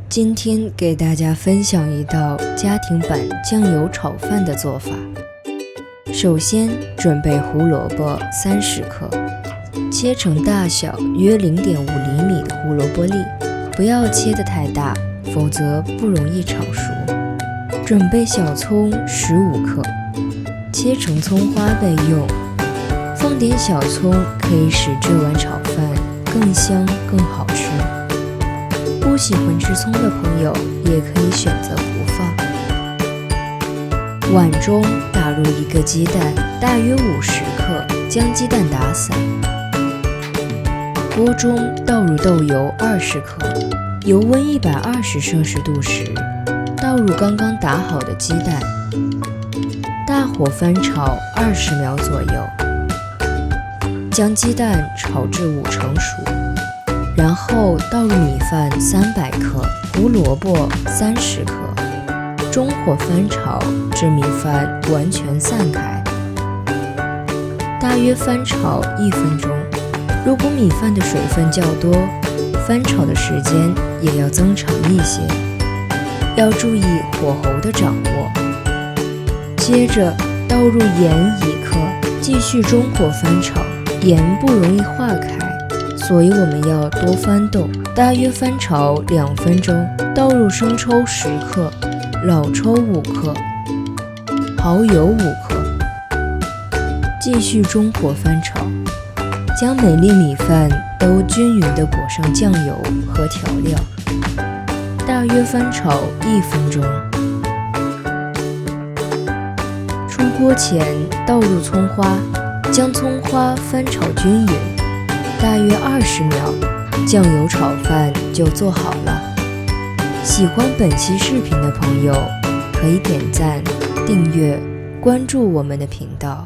今天给大家分享一道家庭版酱油炒饭的做法。首先准备胡萝卜30克，切成大小约0.5厘米的胡萝卜粒，不要切得太大，否则不容易炒熟。准备小葱15克，切成葱花备用。放点小葱可以使这碗炒饭更香更好吃。不喜欢吃葱的朋友也可以选择不放。碗中打入1个鸡蛋，大约50克，将鸡蛋打散。锅中倒入豆油20克，油温120摄氏度时，倒入刚刚打好的鸡蛋，大火翻炒20秒左右，将鸡蛋炒至5成熟。然后倒入米饭300克，胡萝卜30克，中火翻炒至米饭完全散开，大约翻炒1分钟。如果米饭的水分较多，翻炒的时间也要增长一些，要注意火候的掌握。接着倒入盐1克，继续中火翻炒，盐不容易化开，所以我们要多翻动，大约翻炒2分钟。倒入生抽10克，老抽5克，蚝油5克，继续中火翻炒，将每粒米饭都均匀地裹上酱油和调料，大约翻炒1分钟。出锅前倒入葱花，将葱花翻炒均匀，大约20秒，酱油炒饭就做好了。喜欢本期视频的朋友，可以点赞、订阅、关注我们的频道。